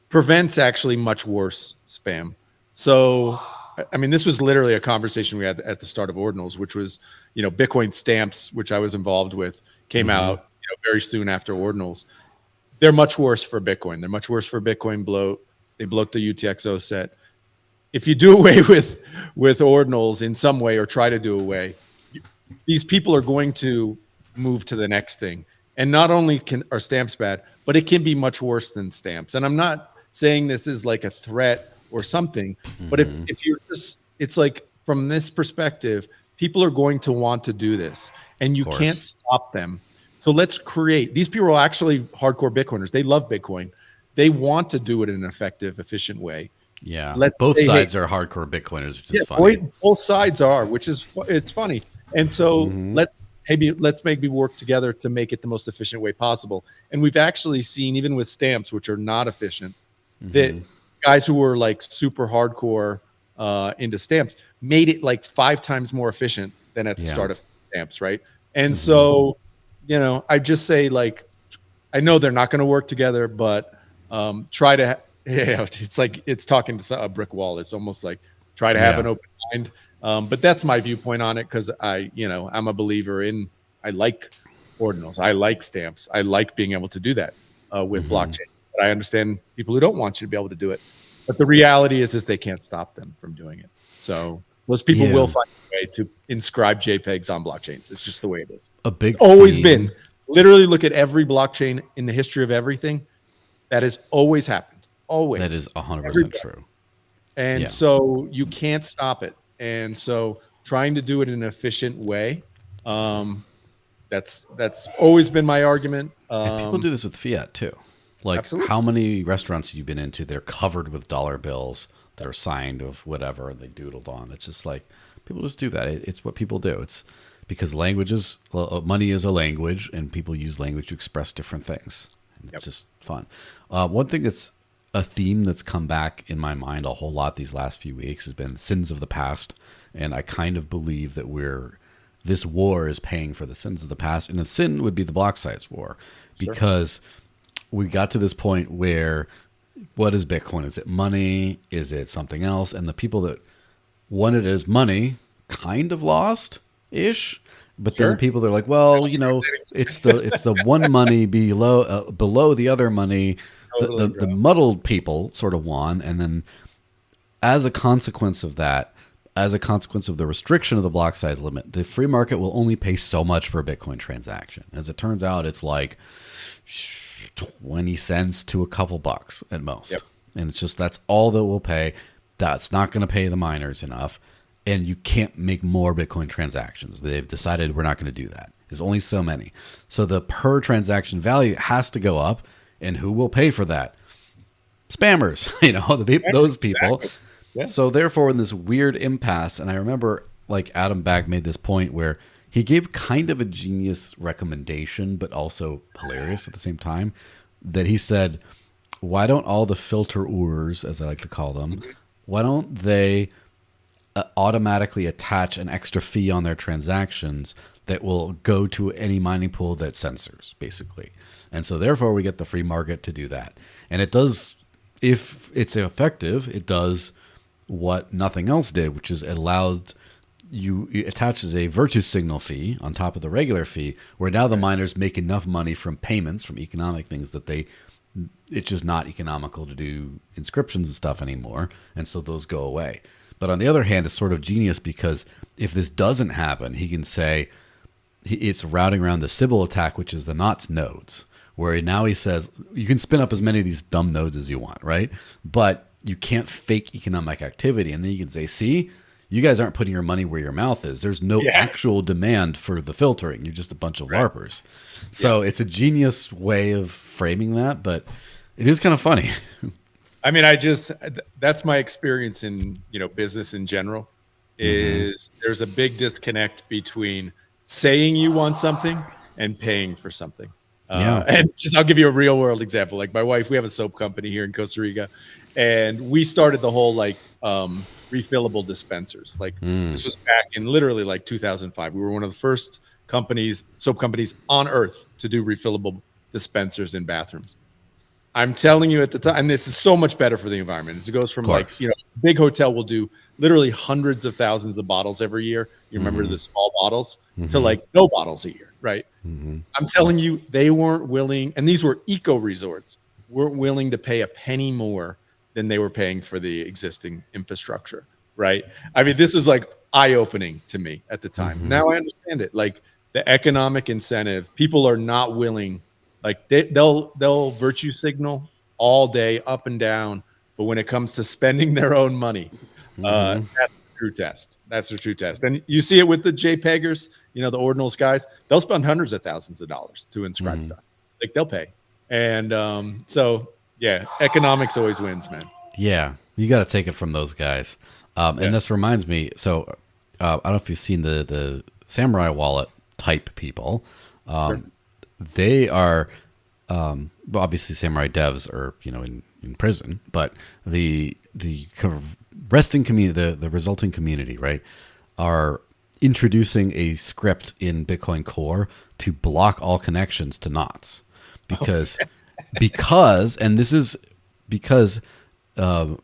prevents actually much worse spam. So, I mean, this was literally a conversation we had at the start of Ordinals, which was, Bitcoin stamps, which I was involved with, came out very soon after Ordinals. They're much worse for Bitcoin. They're much worse for Bitcoin bloat. They bloat the UTXO set. If you do away with Ordinals in some way or try to do away, these people are going to move to the next thing. And not only are stamps bad, but it can be much worse than stamps. And I'm not saying this is like a threat or something, but if you're just, it's like from this perspective, people are going to want to do this and you can't stop them. So let's create, these people are actually hardcore Bitcoiners. They love Bitcoin. They want to do it in an effective, efficient way. Yeah. Both sides are hardcore Bitcoiners, which is funny. Both sides are, which is, it's funny. And so let's maybe work together to make it the most efficient way possible. And we've actually seen, even with stamps, which are not efficient, that guys who were like super hardcore into stamps made it like 5 times more efficient than at the start of stamps, right? And so, I just say, like, I know they're not going to work together, but try to, it's like it's talking to a brick wall. It's almost like try to have an open mind. But that's my viewpoint on it, because I'm a believer in, I like ordinals, I like stamps, I like being able to do that with blockchain. But I understand people who don't want you to be able to do it. But the reality is they can't stop them from doing it. So those people will find a way to inscribe JPEGs on blockchains. It's just the way it is. Always been. Literally, look at every blockchain in the history of everything. That has always happened. Always. That is 100% true. And so you can't stop it. And so trying to do it in an efficient way, that's always been my argument. And people do this with fiat too. Like, how many restaurants have you been into? They're covered with dollar bills that are signed of whatever and they doodled on. It's just like, people just do that. It's what people do. It's because money is a language, and people use language to express different things. And it's just fun. One thing that's a theme that's come back in my mind a whole lot these last few weeks has been sins of the past. And I kind of believe that this war is paying for the sins of the past. And the sin would be the block size war, because we got to this point where, what is Bitcoin? Is it money? Is it something else? And the people that want it as money kind of lost-ish. But then the people that are like, well, it's the one money below the other money. The muddled people sort of won. And then as a consequence of that, as a consequence of the restriction of the block size limit, the free market will only pay so much for a Bitcoin transaction. As it turns out, it's like 20 cents to a couple bucks at most. And it's just, that's all that we'll pay. That's not going to pay the miners enough. And you can't make more Bitcoin transactions. They've decided we're not going to do that. There's only so many. So the per transaction value has to go up. And who will pay for that? Spammers, those people. Exactly. Yeah. So therefore, in this weird impasse, and I remember like Adam Back made this point where he gave kind of a genius recommendation, but also hilarious at the same time, that he said, why don't all the filterers, as I like to call them, why don't they automatically attach an extra fee on their transactions that will go to any mining pool that censors, basically. And so therefore we get the free market to do that. And it does, if it's effective, it does what nothing else did, which is it attaches a virtue signal fee on top of the regular fee, where now the miners make enough money from payments, from economic things, that it's just not economical to do inscriptions and stuff anymore. And so those go away. But on the other hand, it's sort of genius, because if this doesn't happen, he can say it's routing around the Sybil attack, which is the NOTs nodes, where now he says you can spin up as many of these dumb nodes as you want, right? But you can't fake economic activity. And then you can say, see, you guys aren't putting your money where your mouth is. There's no actual demand for the filtering. You're just a bunch of LARPers. So it's a genius way of framing that, but it is kind of funny. I mean, that's my experience in, business in general, is there's a big disconnect between saying you want something and paying for something. And I'll give you a real world example. Like my wife, we have a soap company here in Costa Rica, and we started the whole refillable dispensers. Like this was back in literally like 2005. We were one of the first soap companies on earth to do refillable dispensers in bathrooms. I'm telling you at the time, and this is so much better for the environment. As it goes from like, big hotel will do literally hundreds of thousands of bottles every year. You remember the small bottles to like no bottles a year, right? I'm telling you, they weren't willing, and these were eco resorts, weren't willing to pay a penny more than they were paying for the existing infrastructure, right? I mean, this was like eye-opening to me at the time. Now I understand it. Like the economic incentive, people are not willing. Like they'll virtue signal all day up and down, but when it comes to spending their own money, that's the true test. That's the true test. And you see it with the JPEGers, the ordinals guys. They'll spend hundreds of thousands of dollars to inscribe stuff. Like they'll pay. And so yeah, economics always wins, man. Yeah, you got to take it from those guys. And this reminds me. So I don't know if you've seen the Samurai Wallet type people. Sure. They are, obviously Samurai devs are, in prison, but the kind of resting community, the resulting community, right, are introducing a script in Bitcoin Core to block all connections to knots because, and this is because, stealth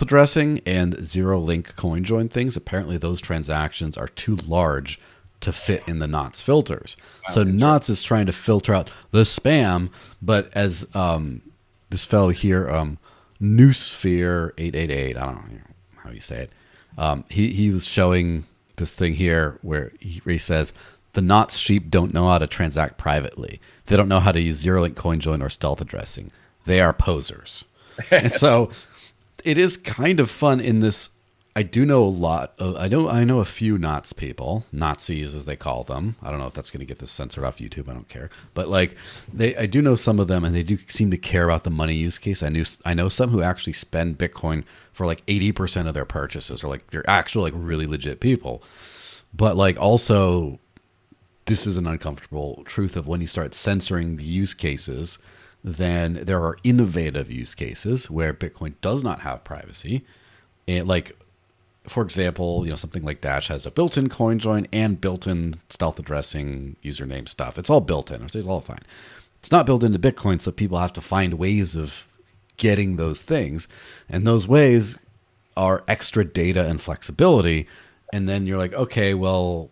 addressing and zero link coin join things, apparently those transactions are too large to fit in the knots filters. So knots is trying to filter out the spam, but as this fellow here, Noosphere 888, I don't know how you say it, he was showing this thing here where he says the knots sheep don't know how to transact privately. They don't know how to use zero link coin join or stealth addressing. They are posers. And so it is kind of fun in this. I do know a lot of, I know a few knots people, Nazis as they call them. I don't know if that's going to get this censored off YouTube. I don't care. But like I do know some of them, and they do seem to care about the money use case. I know some who actually spend Bitcoin for like 80% of their purchases, or like they're actual like really legit people. But like also, this is an uncomfortable truth of when you start censoring the use cases, then there are innovative use cases where Bitcoin does not have privacy. And like, for example, something like Dash has a built-in coin join and built-in stealth addressing username stuff. It's all built in. It's all fine. It's not built into Bitcoin, so people have to find ways of getting those things. And those ways are extra data and flexibility. And then you're like, okay, well,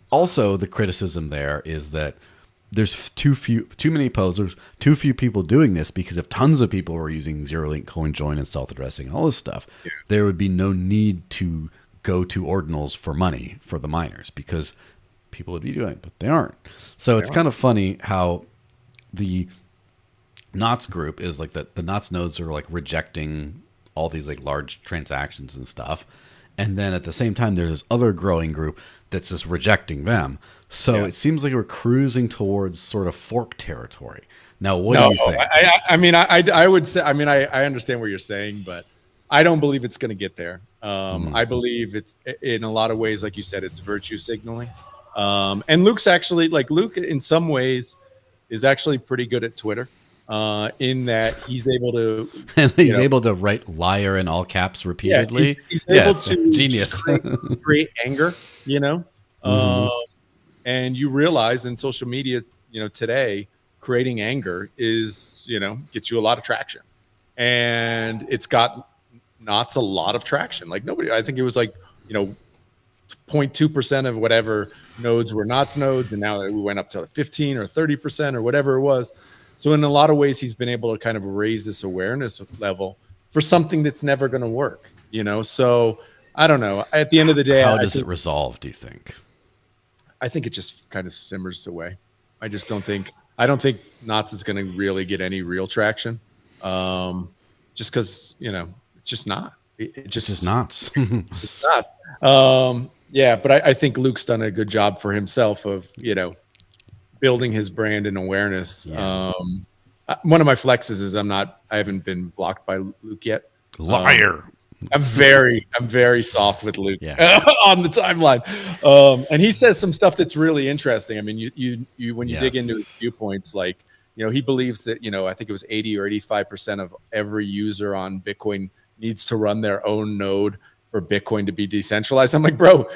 also the criticism there is that there's too many posers, too few people doing this, because if tons of people were using zero link coin join and stealth addressing and all this stuff, there would be no need to go to ordinals for money for the miners, because people would be doing it, but they aren't. So it's kind of funny how the knots group is like the knots nodes are like rejecting all these like large transactions and stuff. And then at the same time, there's this other growing group that's just rejecting them. So it seems like we're cruising towards sort of fork territory. Now, what do you think? I would say, I understand what you're saying, but I don't believe it's going to get there. I believe it's in a lot of ways, like you said, it's virtue signaling. And Luke in some ways is actually pretty good at Twitter. In that he's able to, able to write liar in all caps repeatedly. Yeah, he's able to genius create anger, and you realize in social media, today creating anger is, gets you a lot of traction, and it's got knots a lot of traction. Like I think it was like, 0.2% of whatever nodes were knots nodes, and now we went up to 15 or 30% or whatever it was. So in a lot of ways, he's been able to kind of raise this awareness level for something that's never going to work, So I don't know. At the end of the day, how does it resolve, do you think? I think it just kind of simmers away. I don't think knots is going to really get any real traction. Just because, it's just not. It's just knots. It's knots. But I think Luke's done a good job for himself of, building his brand and awareness. Yeah. One of my flexes is I haven't been blocked by Luke yet. Liar. I'm very soft with Luke on the timeline. And he says some stuff that's really interesting. I mean, you when you dig into his viewpoints, like, he believes that, I think it was 80 or 85% of every user on Bitcoin needs to run their own node for Bitcoin to be decentralized. I'm like, bro,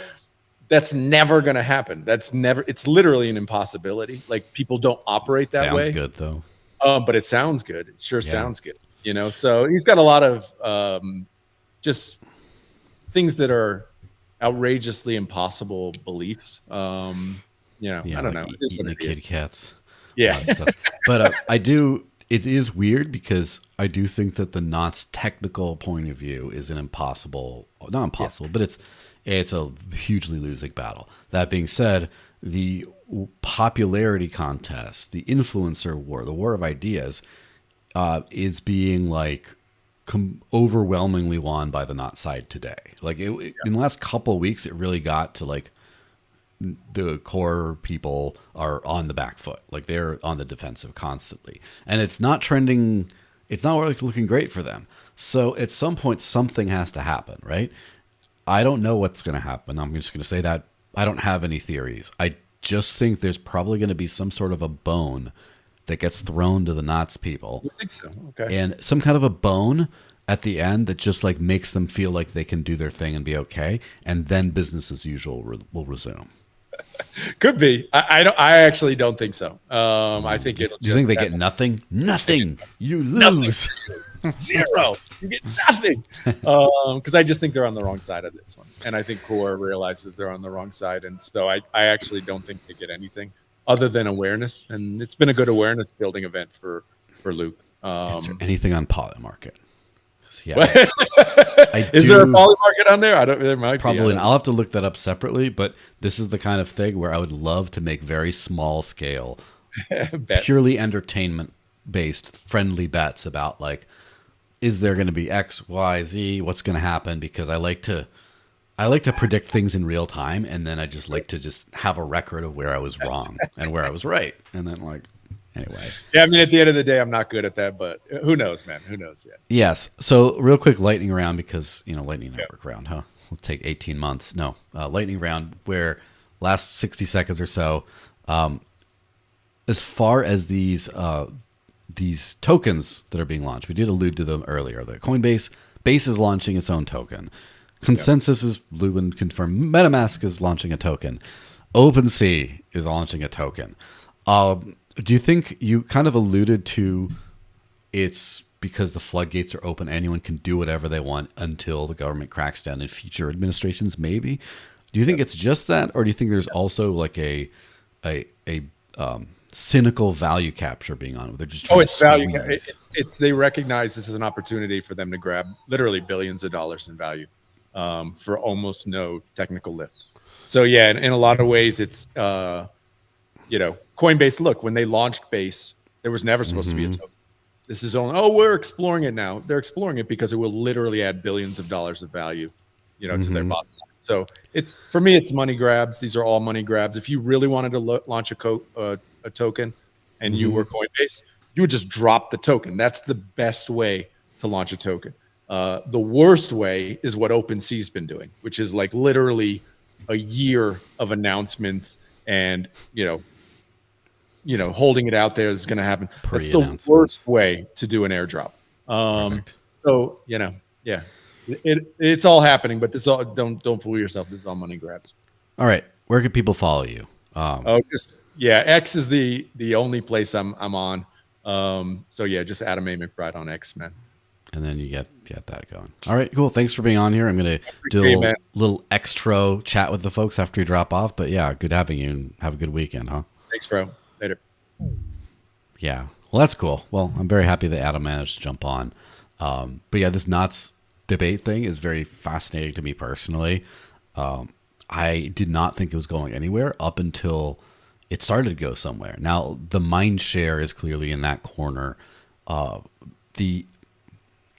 that's never going to happen. It's literally an impossibility. Like, people don't operate that way. Sounds good though. But it sounds good. It sure sounds good. So he's got a lot of just things that are outrageously impossible beliefs. I don't know. Eating the kitty cats. Yeah. But it is weird because I do think that the Knott's technical point of view is not impossible, but it's a hugely losing battle. That being said, the popularity contest, the influencer war, the war of ideas, is being like overwhelmingly won by the Knot side today. Like in the last couple of weeks, it really got to like the core people are on the back foot. Like they're on the defensive constantly, and it's not trending. It's not really looking great for them. So at some point, something has to happen, right? I don't know what's going to happen. I'm just going to say that I don't have any theories. I just think there's probably going to be some sort of a bone that gets thrown to the Knots people. You think so? Okay. And some kind of a bone at the end that just like makes them feel like they can do their thing and be okay. And then business as usual will resume. Could be. I actually don't think so. I think it'll. Do you think they get nothing? Nothing. You lose. Nothing. Zero. You get nothing. Because I just think they're on the wrong side of this one, and I think Core realizes they're on the wrong side, and so I actually don't think they get anything other than awareness, and it's been a good awareness building event for Luke. Is there anything on Poly Market? Yeah. Is there a Poly Market on there? There might probably. I'll have to look that up separately, but this is the kind of thing where I would love to make very small scale, purely entertainment based friendly bets about like, is there going to be X, Y, Z? What's going to happen? Because I like to predict things in real time, and then I just like to just have a record of where I was wrong and where I was right, and then like. Anyway. Yeah, I mean, at the end of the day, I'm not good at that, but who knows, man? Who knows? Yeah. Yes. So real quick lightning round because, lightning network round, huh? Will take 18 months. No, lightning round where last 60 seconds or so, as far as these tokens that are being launched, we did allude to them earlier. The Coinbase Base is launching its own token. Consensus is Lubin confirmed. MetaMask is launching a token. OpenSea is launching a token. Do you think you kind of alluded to it's because the floodgates are open, anyone can do whatever they want until the government cracks down in future administrations, maybe? Do you think it's just that, or do you think there's also like a cynical value capture being on? They're just it's value. They recognize this is an opportunity for them to grab literally billions of dollars in value for almost no technical lift. So yeah, in a lot of ways, it's Coinbase, look, when they launched Base, there was never supposed to be a token. This is only, we're exploring it now. They're exploring it because it will literally add billions of dollars of value, to their bottom line. So for me, it's money grabs. These are all money grabs. If you really wanted to launch a token and you were Coinbase, you would just drop the token. That's the best way to launch a token. The worst way is what OpenSea's been doing, which is like literally a year of announcements and, holding it out there is going to happen. That's the worst way to do an airdrop. So, yeah, it's all happening, but this all don't fool yourself. This is all money grabs. All right. Where can people follow you? X is the only place I'm on. So yeah, just Adam A. McBride on X, man. And then you get that going. All right, cool. Thanks for being on here. I'm going to do a little extra chat with the folks after you drop off. But yeah, good having you, and have a good weekend, huh? Thanks, bro. Later. Yeah. Well, that's cool. Well, I'm very happy that Adam managed to jump on. But yeah, this Knots debate thing is very fascinating to me personally. I did not think it was going anywhere up until it started to go somewhere. Now, the mind share is clearly in that corner. The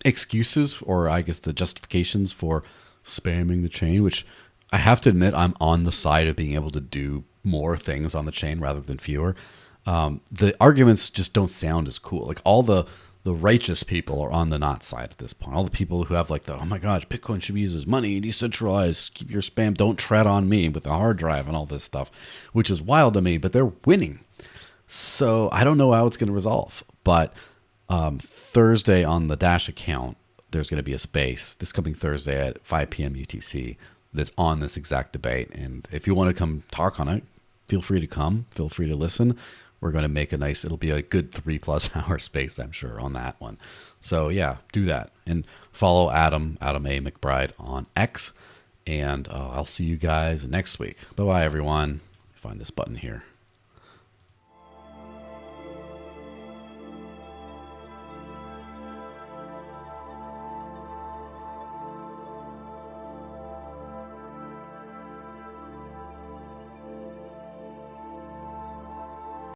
excuses, or I guess the justifications for spamming the chain, which I have to admit I'm on the side of being able to do more things on the chain rather than fewer. The arguments just don't sound as cool. Like all the righteous people are on the not side at this point. All the people who have like oh my gosh, Bitcoin should be used as money, decentralized, keep your spam, don't tread on me with the hard drive and all this stuff, which is wild to me, but they're winning. So I don't know how it's going to resolve, but Thursday on the Dash account, there's going to be a space this coming Thursday at 5 p.m. UTC that's on this exact debate. And if you want to come talk on it, feel free to come. Feel free to listen. We're going to make it'll be a good 3+ hour space, I'm sure, on that one. So yeah, do that. And follow Adam A. McBride on X. And I'll see you guys next week. Bye-bye, everyone. Find this button here.